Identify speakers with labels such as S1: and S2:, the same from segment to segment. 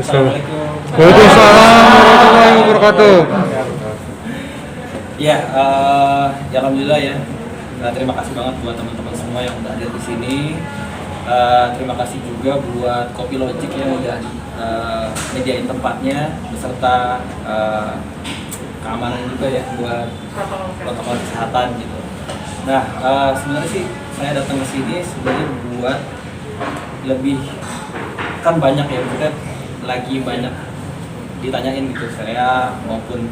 S1: Assalamualaikum.
S2: Waalaikumsalam warahmatullahi wabarakatuh.
S1: Ya, ya alhamdulillah ya. Terima kasih banget buat teman-teman semua yang udah hadir di sini. Terima kasih juga buat Kopi Logic yang udah menyediain tempatnya beserta keamanan juga ya buat protokol kesehatan gitu. Nah, sebenarnya sih saya datang ke sini sebenarnya buat lebih, kan banyak ya, kita lagi banyak ditanyain gitu, saya maupun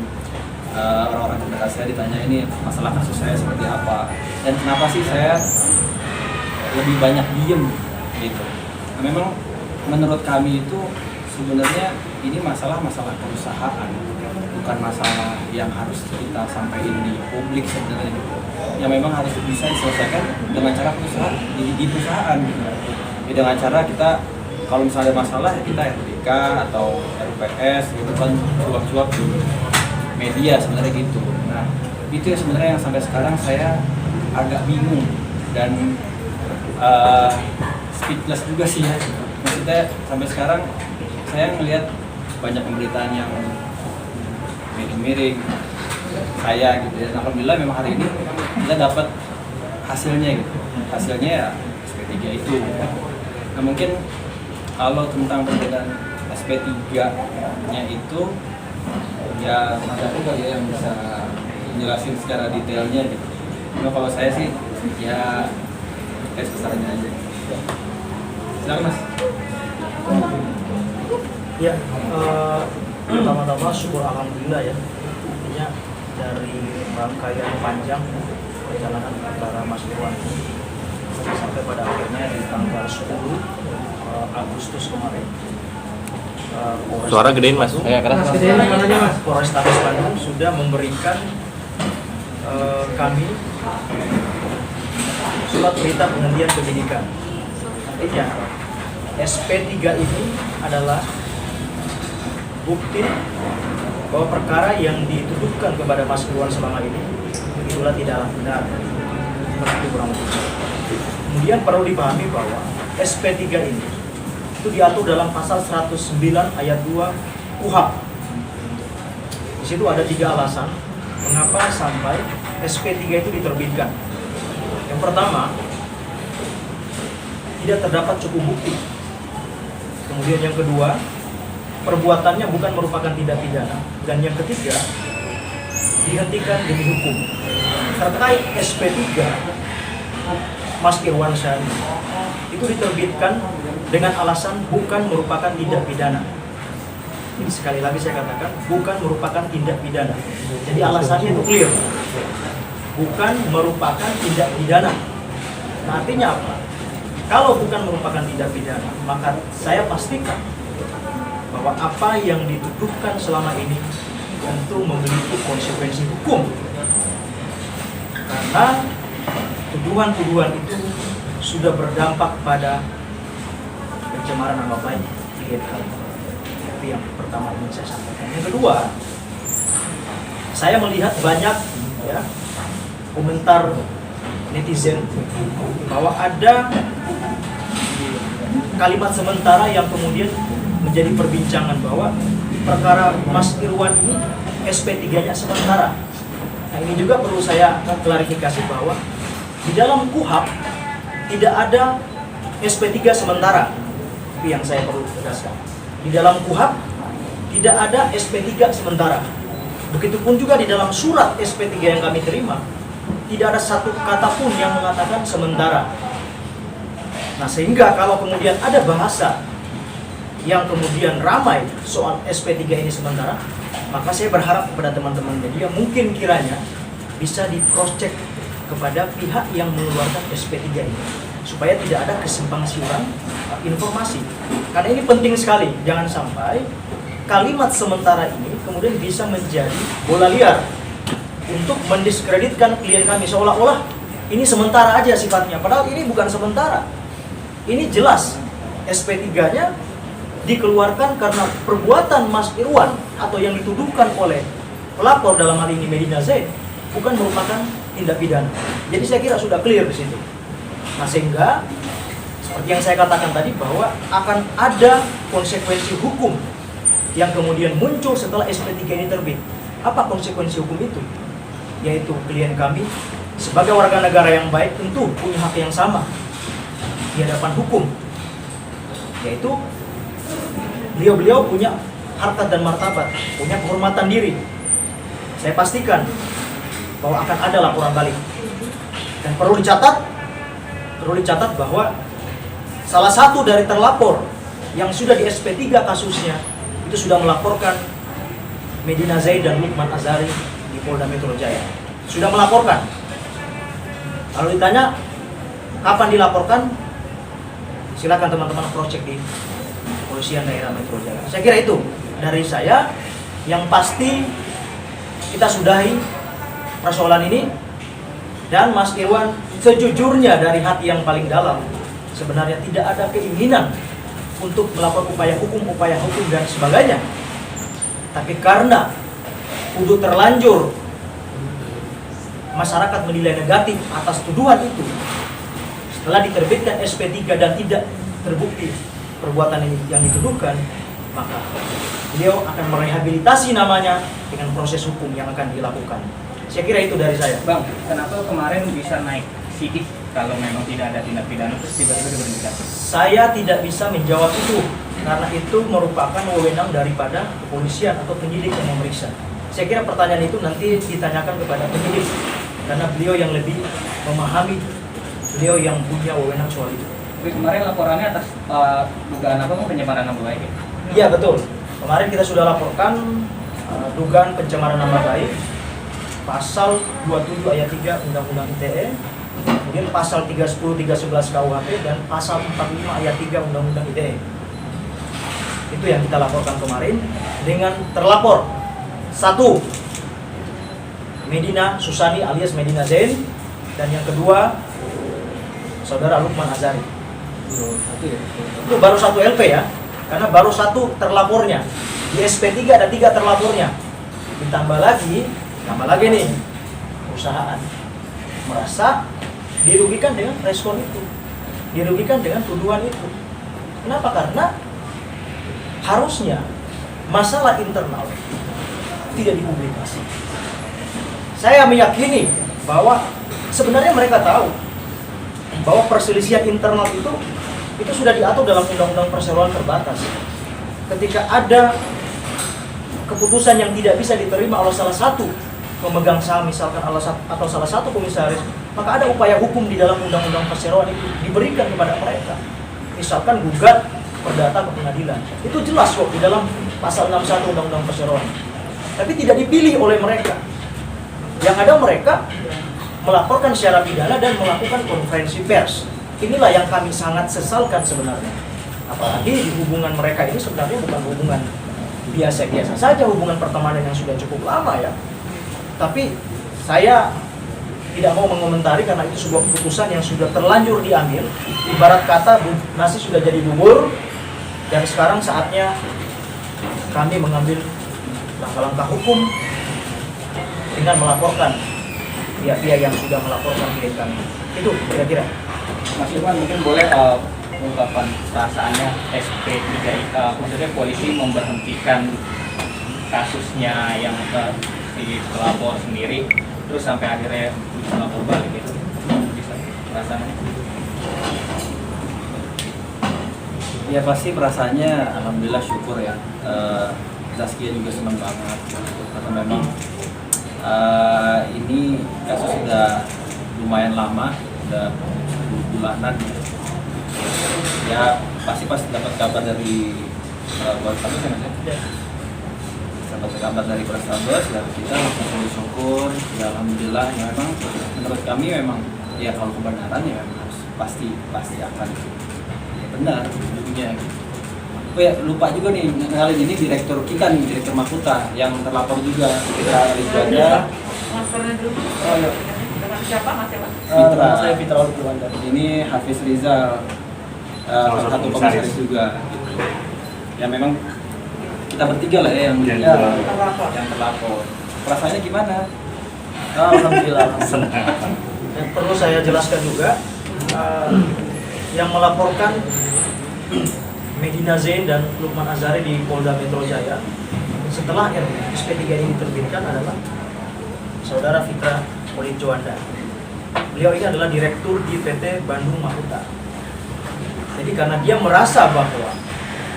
S1: orang-orang terdekat saya ditanya ini masalah kasus saya seperti apa dan kenapa sih saya lebih banyak diem gitu. Nah, memang menurut kami itu sebenarnya ini masalah perusahaan, bukan masalah yang harus kita sampaikan di publik sebenarnya gitu. Yang memang harus bisa diselesaikan dengan cara perusahaan di perusahaan gitu. Ya, dengan cara kita kalau misalnya ada masalah ya kita RPK atau RPS gitu kan, cuap-cuap di media sebenarnya gitu. Nah, itu ya sebenarnya yang sampai sekarang saya agak bingung dan speechless juga sih ya. Maksudnya sampai sekarang saya melihat banyak pemberitaan yang miring-miring saya gitu ya. Alhamdulillah memang hari ini kita dapat hasilnya gitu. Hasilnya ya SP3 itu. Nah, mungkin kalau tentang perbedaan SP3-nya itu ya Mas aku kali ya yang bisa menjelaskan secara detailnya gitu. Nah, kalau saya sih ya besarnya aja. Silakan Mas.
S3: Ya, pertama-tama syukur alhamdulillah ya. Intinya dari rangkaian panjang perjalanan antara Mas Irwan sampai pada akhirnya di tanggal 10 Agustus kemarin.
S4: Suara gedein Mas.
S3: Polrestabes Bandung sudah memberikan kami surat perintah penghentian penyidikan. Artinya SP3 ini adalah bukti bahwa perkara yang dituduhkan kepada Mas Irwan selama ini itulah tidaklah benar. Seperti kurang lebih. Kemudian perlu dipahami bahwa SP3 ini itu diatur dalam pasal 109 ayat 2 KUHP. Di situ ada 3 alasan mengapa sampai SP3 itu diterbitkan. Yang pertama, tidak terdapat cukup bukti. Kemudian yang kedua, perbuatannya bukan merupakan tindak pidana. Dan yang ketiga, dihentikan demi hukum. Terkait SP3 Mas Irwan Syahri itu diterbitkan dengan alasan bukan merupakan tindak pidana. Ini sekali lagi saya katakan, bukan merupakan tindak pidana. Jadi alasannya itu clear. Bukan merupakan tindak pidana. Nah, artinya apa? Kalau bukan merupakan tindak pidana, maka saya pastikan bahwa apa yang dituduhkan selama ini tentu memiliki konsekuensi hukum. Karena tuduhan-tuduhan itu sudah berdampak pada pencemaran nama baik. Itu yang pertama ingin saya sampaikan. Yang kedua, saya melihat banyak ya komentar netizen bahwa ada kalimat sementara yang kemudian menjadi perbincangan bahwa perkara Mas Irwan ini SP3-nya sementara. Nah, ini juga perlu saya klarifikasi bahwa di dalam KUHP tidak ada SP3 sementara. Itu yang saya perlu tegaskan. Di dalam KUHP tidak ada SP3 sementara. Begitupun juga di dalam surat SP3 yang kami terima, tidak ada satu kata pun yang mengatakan sementara. Nah, sehingga kalau kemudian ada bahasa yang kemudian ramai soal SP3 ini sementara, maka saya berharap kepada teman-teman media mungkin kiranya bisa di cross check kepada pihak yang mengeluarkan SP3 ini supaya tidak ada kesimpang siuran informasi. Karena ini penting sekali, jangan sampai kalimat sementara ini kemudian bisa menjadi bola liar untuk mendiskreditkan klien kami seolah-olah ini sementara aja sifatnya, padahal ini bukan sementara. Ini jelas SP3-nya dikeluarkan karena perbuatan Mas Irwan atau yang dituduhkan oleh pelapor dalam hal ini Medina Zaid bukan merupakan tindak pidana. Jadi saya kira sudah clear di situ. Nah, sehingga seperti yang saya katakan tadi bahwa akan ada konsekuensi hukum yang kemudian muncul setelah SP3 ini terbit. Apa konsekuensi hukum itu? Yaitu klien kami sebagai warga negara yang baik tentu punya hak yang sama di hadapan hukum. Yaitu beliau-beliau punya harkat dan martabat, punya kehormatan diri. Saya pastikan bahwa akan ada laporan balik. Dan perlu dicatat bahwa salah satu dari terlapor yang sudah di SP3 kasusnya itu sudah melaporkan Medina Zaid dan Lukman Azhari di Polda Metro Jaya. Sudah melaporkan. Kalau ditanya kapan dilaporkan, silakan teman-teman cross check di Kepolisian Daerah Metro Jaya. Saya kira itu dari saya. Yang pasti kita sudahi persoalan ini, dan Mas Irwan sejujurnya dari hati yang paling dalam sebenarnya tidak ada keinginan untuk melakukan upaya hukum dan sebagainya. Tapi karena udah terlanjur masyarakat menilai negatif atas tuduhan itu, setelah diterbitkan SP3 dan tidak terbukti perbuatan ini yang dituduhkan, maka beliau akan merehabilitasi namanya dengan proses hukum yang akan dilakukan. Saya kira itu dari saya.
S5: Bang, kenapa kemarin bisa naik sidik kalau memang tidak ada tindak pidana terus tiba-tiba diberhentikan?
S3: Saya tidak bisa menjawab itu karena itu merupakan wewenang daripada kepolisian atau penyidik yang memeriksa. Saya kira pertanyaan itu nanti ditanyakan kepada penyidik karena beliau yang lebih memahami, beliau yang punya wewenang soal itu.
S5: Tapi kemarin laporannya atas dugaan apa, pencemaran nama baik?
S3: Iya betul. Kemarin kita sudah laporkan dugaan pencemaran nama baik, pasal 27 ayat 3 Undang-Undang ITE, kemudian pasal 310, 311 KUHP, dan pasal 45 ayat 3 Undang-Undang ITE. Itu yang kita laporkan kemarin dengan terlapor. 1, Medina Susani alias Medina Zain, dan yang kedua Saudara Lukman Azhari. Itu baru 1 LP ya, karena baru 1 terlapornya. Di SP3 ada 3 terlapornya. Ditambah lagi, tambah lagi nih, perusahaan merasa dirugikan dengan respon itu, dirugikan dengan tuduhan itu. Kenapa? Karena harusnya masalah internal tidak dipublikasi. Saya meyakini bahwa sebenarnya mereka tahu bahwa perselisihan internal itu sudah diatur dalam Undang-Undang Perseroan Terbatas. Ketika ada keputusan yang tidak bisa diterima oleh salah satu pemegang saham misalkan atau salah satu komisaris, maka ada upaya hukum di dalam Undang-Undang Perseroan itu diberikan kepada mereka. Misalkan gugat perdata ke pengadilan. Itu jelas kok di dalam pasal 61 Undang-Undang Perseroan. Tapi tidak dipilih oleh mereka. Yang ada mereka melaporkan secara pidana dan melakukan konferensi pers. Inilah yang kami sangat sesalkan sebenarnya. Apalagi di hubungan mereka ini sebenarnya bukan hubungan biasa-biasa saja, hubungan pertemanan yang sudah cukup lama ya. Tapi saya tidak mau mengomentari karena itu sebuah keputusan yang sudah terlanjur diambil. Ibarat kata nasi sudah jadi bubur, dan sekarang saatnya kami mengambil langkah-langkah hukum dengan melaporkan pihak-pihak yang sudah melaporkan klien kami. Itu kira-kira.
S5: Mas Irwan mungkin boleh mengungkapkan perasaannya SP3, maksudnya polisi memberhentikan kasusnya yang si pelapor sendiri, terus sampai akhirnya melapor balik itu, bisa perasaannya?
S1: Ya pasti perasaannya alhamdulillah syukur ya. Zaskia juga senang banget karena memang ini kasus sudah lumayan lama, udah bulanan ya. Pasti dapat kabar dari Polrestabes ya Mas ya? Dapat kabar dari Polrestabes, dan kita langsung bersyukur ya alhamdulillah. Ya memang menurut kami memang ya kalau kebenaran ya memang harus pasti akan ya benar ujungnya gitu. Oh ya, lupa juga nih, kali ini direktur kita nih, direktur Mahkota yang terlapor juga. Kita aja.
S6: Maskernya dulu.
S1: Oh iya.
S6: Dengan siapa Mas ya, Pak?
S1: Fitra.
S3: Saya Fitra Lukuanda.
S1: Ini Hafiz Rizal, salah satu komisaris juga. Gitu. Ya memang kita bertiga lah ya yang terlapor. Perasaannya gimana?
S3: Alhamdulillah. Dan perlu saya jelaskan juga, yang melaporkan Medina Zain dan Lukman Azhari di Polda Metro Jaya setelah SP3 ini diterbitkan adalah Saudara Fitra Polit Juanda. Beliau ini adalah direktur di PT Bandung Mahuta. Jadi karena dia merasa bahwa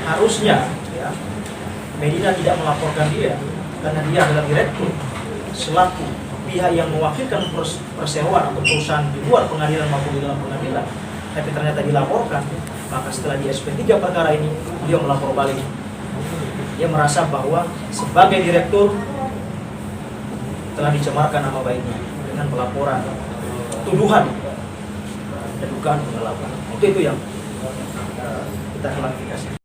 S3: harusnya ya, Medina tidak melaporkan dia karena dia adalah direktur selaku pihak yang mewakilkan perseroan atau perusahaan di luar pengadilan maupun di dalam pengadilan, tapi ternyata dilaporkan, maka setelah di SP3 perkara ini beliau melapor balik. Dia merasa bahwa sebagai direktur telah dicemarkan nama baiknya dengan pelaporan, tuduhan dan dugaan penggelapan. Itu yang kita klarifikasi.